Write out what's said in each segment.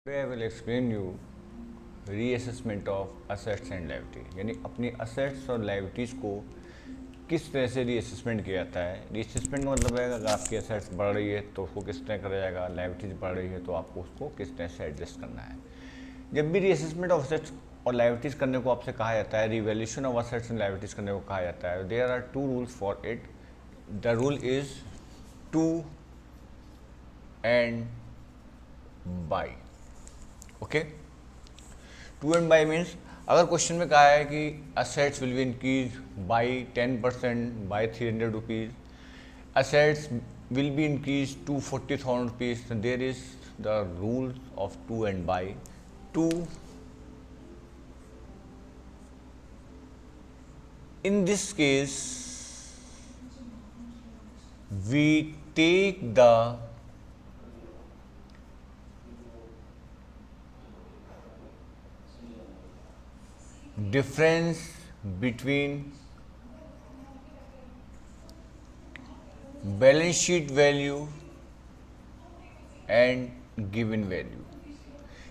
Today I will explain you reassessment of assets and liability, यानी अपनी assets और liabilities को किस तरह से रीअसेसमेंट किया जाता है। रीअसेसमेंट का मतलब है अगर आपकी असेट्स बढ़ रही है तो उसको किस तरह करा जाएगा, लायबिलिटीज़ बढ़ रही है तो आपको उसको किस तरह से एडजस्ट करना है। जब भी रीअसेसमेंट ऑफ असेट्स और लायबिलिटीज़ करने को आपसे कहा जाता है, revaluation of assets and liabilities करने को कहा जाता है, there are two rules for it. The rule is to and by. Okay, to and by means अगर क्वेश्चन में कहा है कि assets will be increase by 10% by 300 rupees, assets will be increase to 40,000 rupees, there is the rule of to and by. To, in this case we take the difference between balance sheet value and given value.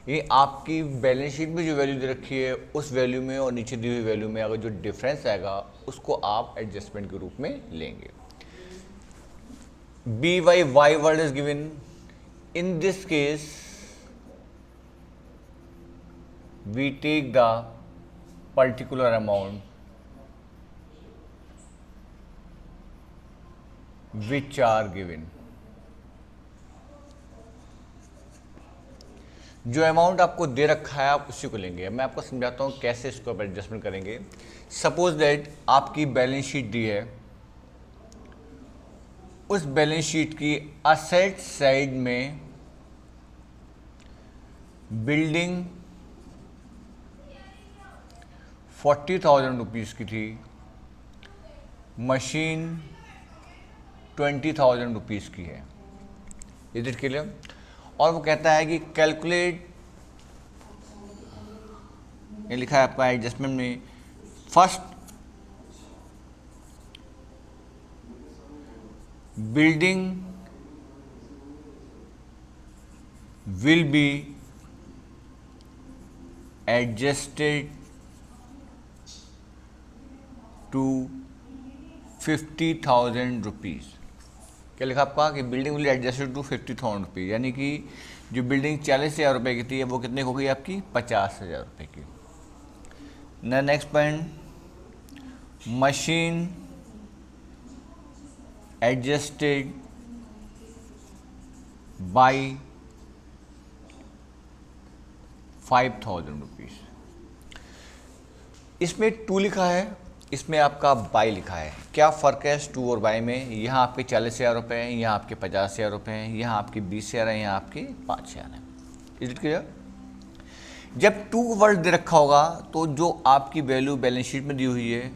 ये आपकी balance sheet में जो value दे रखी है उस value में और नीचे दी हुई वैल्यू में अगर जो डिफरेंस आएगा उसको आप एडजस्टमेंट के रूप में लेंगे। B Y by word is given, in this case we take the particular amount which are given। जो अमाउंट आपको दे रखा है आप उसी को लेंगे। मैं आपको समझाता हूँ कैसे इसको आप एडजस्टमेंट करेंगे। सपोज दैट आपकी बैलेंस शीट दी है, उस बैलेंस शीट की असेट साइड में बिल्डिंग 40,000 रुपीज़ की थी, मशीन 20,000 रुपीज़ की है। Is it clear? और वो कहता है कि कैलकुलेट, ये लिखा है आपका एडजस्टमेंट में, first building will be adjusted to 50,000 rupees. क्या लिखा आपका कि building will adjusted to 50,000 rupees, यानी कि जो बिल्डिंग 40,000 रुपये की थी वो कितने हो गई आपकी 50,000 रुपये की। Next point, machine adjusted by 5,000 rupees. इसमें टू लिखा है, इसमें आपका बाई लिखा है। क्या फ़र्क है टू और बाई में? यहाँ आपके 40,000 रुपये हैं, यहाँ आपके 50,000 रुपये हैं, यहाँ आपके 20,000 हैं, यहाँ आपके 5,000 हैं। Is it clear? जब टू वर्ड दे रखा होगा तो जो आपकी वैल्यू बैलेंस शीट में दी हुई है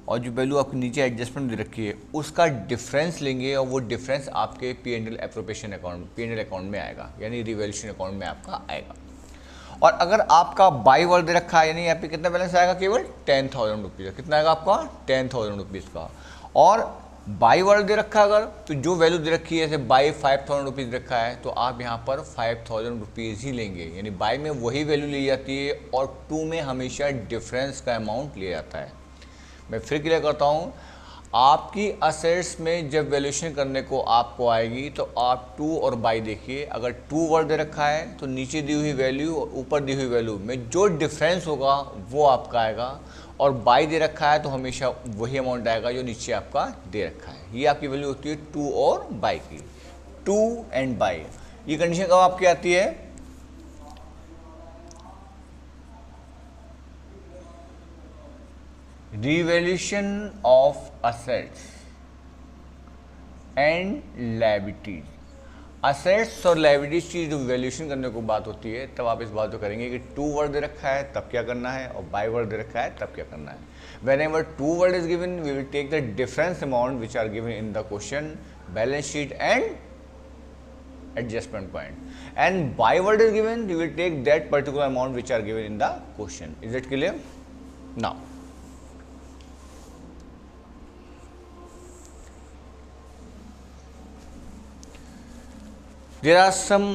और जो वैल्यू आपकी नीचे एडजस्टमेंट दे रखी है उसका डिफरेंस लेंगे और वो डिफरेंस आपके P&L appropriation account, P&L account में आएगा, यानी रिवैल्यूएशन अकाउंट में आपका आएगा। और अगर आपका बाई वर्ड दे रखा है, यानी यहाँ पे कितना बैलेंस आएगा, केवल 10,000 रुपीज़। कितना आएगा आपका 10,000 रुपीज़ का। और बाई वर्ड दे रखा है अगर, तो जो वैल्यू दे रखी है जैसे बाई 5,000 रुपीज़ रखा है तो आप यहाँ पर 5,000 रुपीज़ ही लेंगे, यानी बाई में वही वैल्यू ली जाती है और टू में हमेशा डिफरेंस का अमाउंट लिया जाता है। मैं फिर क्लियर करता हूँ, आपकी असेट्स में जब वैल्यूएशन करने को आपको आएगी तो आप टू और बाई देखिए। अगर टू वर्ड दे रखा है तो नीचे दी हुई वैल्यू और ऊपर दी हुई वैल्यू में जो डिफरेंस होगा वो आपका आएगा, और बाई दे रखा है तो हमेशा वही अमाउंट आएगा जो नीचे आपका दे रखा है। ये आपकी वैल्यू होती है टू और बाई की, टू एंड बाई। ये कंडीशन कब आपकी आती है? Revaluation of assets and liabilities. Assets और लायबिलिटीज की जो वैल्यूएशन करने को बात होती है तब आप इस बात को करेंगे कि टू वर्ड दे रखा है तब क्या करना है और बाई वर्ड दे रखा है तब क्या करना है। Whenever to word is given we will take the difference amount which are given in the question, balance sheet and adjustment point, and by word is given we will take that particular amount which are given in the question. Is it clear? Now there are some